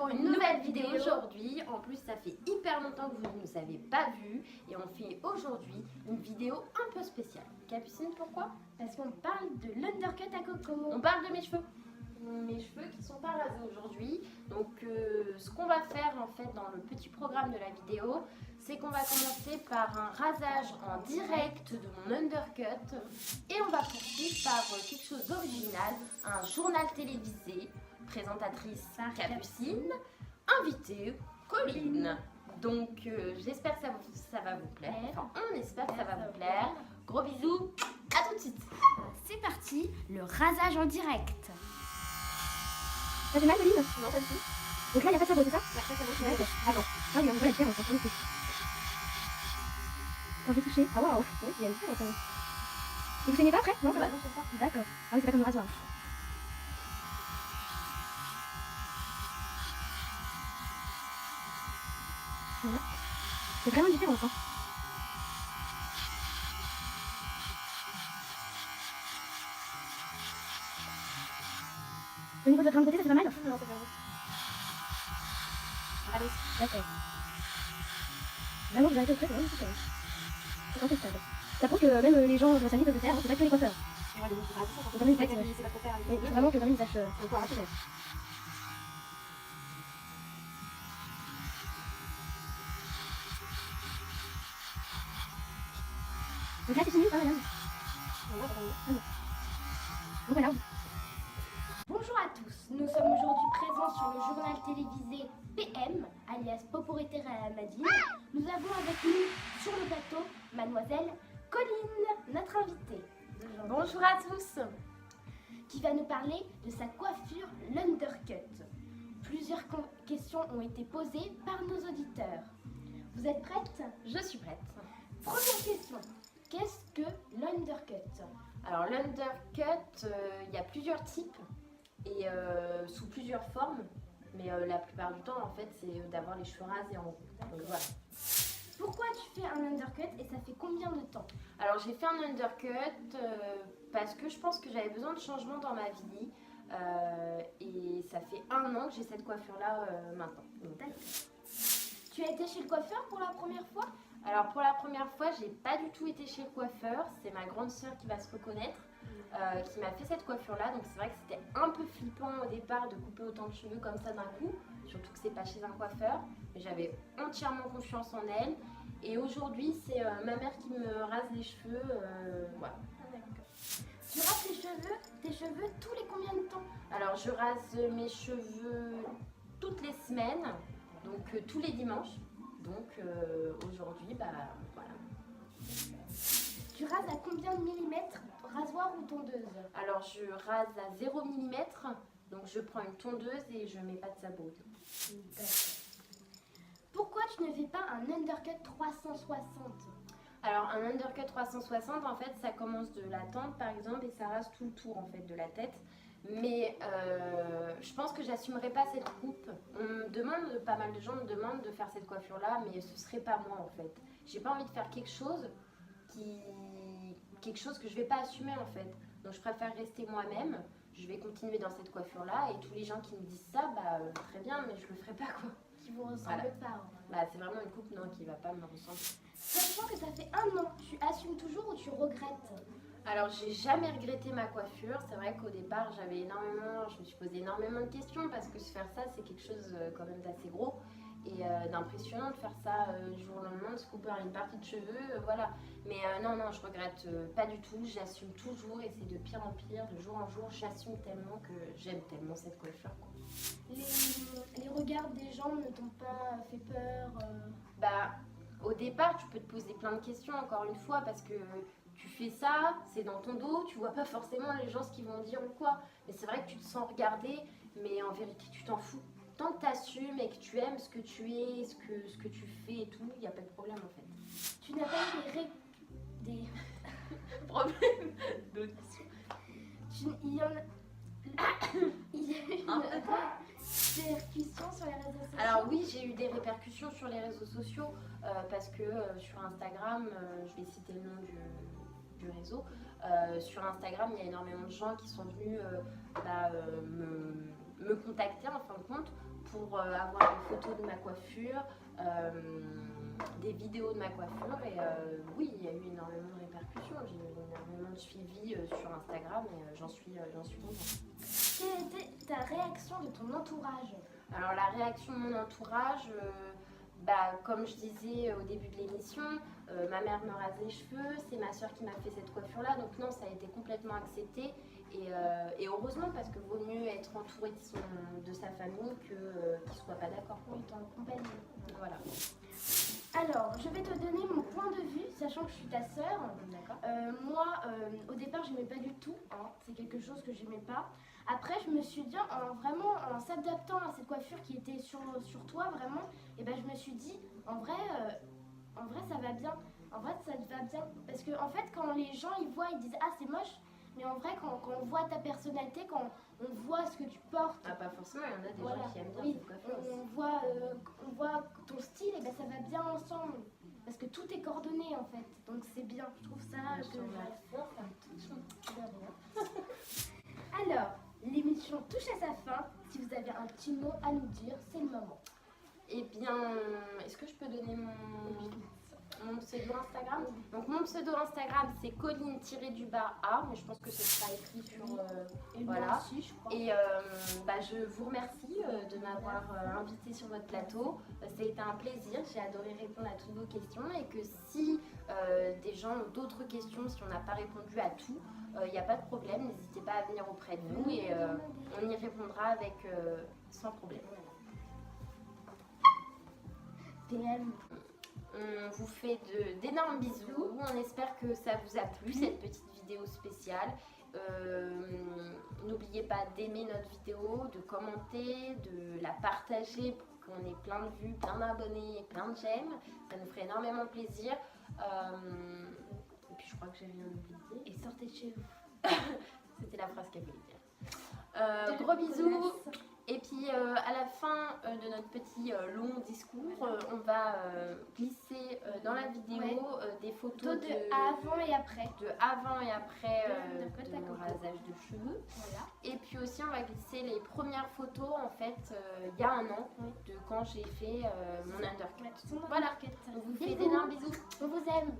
pour une nouvelle vidéo aujourd'hui. En plus, ça fait hyper longtemps que vous ne nous avez pas vus et on fait aujourd'hui une vidéo un peu spéciale. Capucine, pourquoi? Parce qu'on parle de l'undercut à Kokomo. On parle de mes cheveux. Mes cheveux qui sont pas rasés aujourd'hui. Donc, ce qu'on va faire en fait dans le petit programme de la vidéo, c'est qu'on va commencer par un rasage en direct de mon undercut et on va poursuivre par quelque chose d'original, un journal télévisé, présentatrice Capucine, invitée Colline. Donc j'espère que ça va vous plaire, enfin on espère que ça va vous plaire. Gros bisous, à tout de suite. C'est parti, le rasage en direct. Ça fait mal, Colline? Non, pas du tout. Donc là, il n'y a pas de sabot, c'est ça? La chaise, c'est D'accord. Attends. Ah oui, on voit la différence, on peut. Quand j'ai touché. Ah waouh, oui, il y a une différence. Et vous saignez pas après? Non, ça va. D'accord. Ah oui, c'est pas comme le rasoir. Voilà. C'est vraiment une différence, hein. Au niveau de votre côté, ça fait pas mal? Non, ça fait mal. Allez. D'accord. Vraiment, vous arrêtez au près, c'est vraiment super. C'est contestable. Ça prouve que même les gens de la famille peuvent le faire, hein, c'est pas que les coiffeurs. Donc, vraiment, une tête, mais il faut vraiment que Colline sache quoi arracher. Donc là, c'est fini, pas mal. Donc voilà. Bonjour à tous, nous sommes aujourd'hui présents sur le journal télévisé PM, alias Poporité Madine. Nous avons avec nous sur le plateau Mademoiselle Colline, notre invitée. Bonjour à tous. Qui va nous parler de sa coiffure, l'undercut. Plusieurs questions ont été posées par nos auditeurs. Vous êtes prêtes? Je suis prête. Première question, qu'est-ce que l'undercut? Alors l'undercut, il y a plusieurs types et sous plusieurs formes, mais la plupart du temps en fait c'est d'avoir les cheveux rasés en haut. Donc voilà. Pourquoi tu fais un undercut et ça fait combien de temps? Alors j'ai fait un undercut parce que je pense que j'avais besoin de changement dans ma vie et ça fait 1 an que j'ai cette coiffure là maintenant. D'accord. Tu as été chez le coiffeur pour la première fois? Alors pour la première fois j'ai pas du tout été chez le coiffeur, c'est ma grande soeur qui va se reconnaître. Qui m'a fait cette coiffure là, donc c'est vrai que c'était un peu flippant au départ de couper autant de cheveux comme ça d'un coup, surtout que c'est pas chez un coiffeur, mais j'avais entièrement confiance en elle et aujourd'hui c'est ma mère qui me rase les cheveux, voilà. Tu rases tes cheveux tous les combien de temps? Alors je rase mes cheveux toutes les semaines, donc tous les dimanches, donc aujourd'hui bah voilà. Tu rases à combien de millimètres, rasoir ou tondeuse? Alors je rase à 0 mm, donc je prends une tondeuse et je mets pas de sabot. Pourquoi tu ne fais pas un undercut 360? Alors un undercut 360 en fait ça commence de la tempe par exemple et ça rase tout le tour en fait de la tête. Mais je pense que j'assumerai pas cette coupe. On me demande, pas mal de gens me demandent de faire cette coiffure là, mais ce serait pas moi en fait. J'ai pas envie de faire quelque chose que je vais pas assumer en fait. Donc je préfère rester moi-même. Je vais continuer dans cette coiffure là et tous les gens qui me disent ça, bah très bien, mais je le ferai pas quoi. Qui vous ressemble Voilà. pas. Bah c'est vraiment une coupe non qui va pas me ressembler. Sachant que ça fait 1 an, tu assumes toujours ou tu regrettes? Alors j'ai jamais regretté ma coiffure, c'est vrai qu'au départ je me suis posé énormément de questions parce que faire ça c'est quelque chose quand même d'assez gros et d'impressionnant de faire ça du jour au lendemain, de se couper une partie de cheveux, voilà. Mais non, je regrette pas du tout, j'assume toujours et c'est de pire en pire, de jour en jour, j'assume tellement que j'aime tellement cette coiffure quoi. Les regards des gens ne t'ont pas fait peur? Bah au départ tu peux te poser plein de questions encore une fois parce que tu fais ça, c'est dans ton dos, tu vois pas forcément les gens ce qu'ils vont dire ou quoi. Mais c'est vrai que tu te sens regarder, mais en vérité tu t'en fous. Tant que tu assumes et que tu aimes ce que tu es, ce que tu fais et tout, il n'y a pas de problème en fait. Tu n'as pas eu des Problème d'audition. Il y en a... Il y a eu des répercussions sur les réseaux sociaux? Alors oui, j'ai eu des répercussions sur les réseaux sociaux parce que sur Instagram, je vais citer le nom du réseau, sur Instagram, il y a énormément de gens qui sont venus me contacter en fin de compte pour avoir des photos de ma coiffure, des vidéos de ma coiffure. Et oui, il y a eu énormément de répercussions. J'ai eu énormément de suivi sur Instagram et j'en suis contente. Quelle était ta réaction de ton entourage? Alors la réaction de mon entourage, comme je disais au début de l'émission, ma mère me rase les cheveux, c'est ma soeur qui m'a fait cette coiffure-là, donc non, ça a été complètement accepté. Et heureusement, parce que vaut mieux être entouré de sa famille qu'il ne soit pas d'accord. Oui, ton compagnon. Voilà. Alors, je vais te donner mon point de vue, sachant que je suis ta sœur. D'accord. Moi, au départ, j'aimais pas du tout. Hein. C'est quelque chose que j'aimais pas. Après, je me suis dit, en s'adaptant à cette coiffure qui était sur toi, vraiment, et je me suis dit, en vrai, ça va bien. En vrai, ça te va bien. Parce que, en fait, quand les gens ils voient, ils disent, ah, c'est moche. Mais en vrai, quand on voit ta personnalité, quand on voit ce que tu portes. Ah, pas forcément, il y en a des Voilà. gens qui aiment bien Oui, cette coiffure. on voit ton style, et ça va bien ensemble. Parce que tout est coordonné en fait. Donc c'est bien. Je trouve ça Alors, l'émission touche à sa fin. Si vous avez un petit mot à nous dire, c'est le moment. Eh bien, est-ce que je peux donner mon pseudo Instagram? Donc mon pseudo Instagram c'est Colline-A, mais je pense que ce sera écrit sur... Et voilà. moi aussi, je crois. Et je vous remercie de m'avoir invité sur votre plateau. Ça a été un plaisir, j'ai adoré répondre à toutes vos questions et que si des gens ont d'autres questions, si on n'a pas répondu à tout, il n'y a pas de problème, n'hésitez pas à venir auprès de nous et on y répondra sans problème. PM. On vous fait d'énormes bisous. On espère que ça vous a plu, cette petite vidéo spéciale. N'oubliez pas d'aimer notre vidéo, de commenter, de la partager pour qu'on ait plein de vues, plein d'abonnés et plein de j'aime. Ça nous ferait énormément plaisir. Et puis je crois que j'ai rien oublié. Et sortez de chez vous. C'était la phrase qu'elle voulait dire. Gros bisous. Et puis à la fin de notre petit long discours, on va glisser dans la vidéo des photos de avant et après. De avant et après de mon rasage de cheveux. Voilà. Et puis aussi on va glisser les premières photos en fait il y a un an de quand j'ai fait mon undercut. Voilà, on vous fait d'énormes bisous. On vous aime.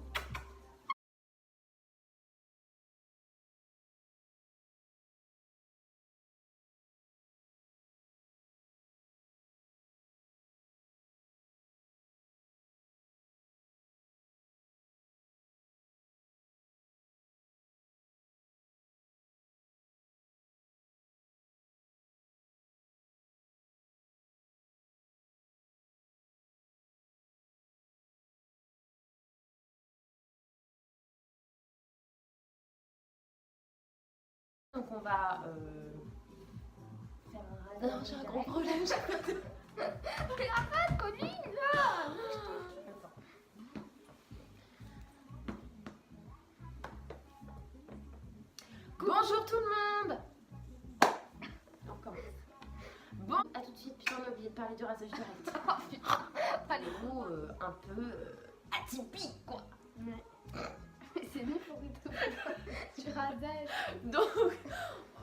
Donc on va faire un non, j'ai un gros problème. Mais arrête, Colline, là. Bonjour tout le monde. Encore. Bon, à tout de suite. Putain, on a oublié de parler du rasage direct. Oh putain. Allez, gros, un peu atypique quoi. Ouais. C'est nous pour du rasage. Donc,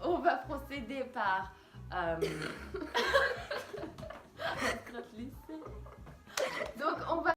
on va procéder par...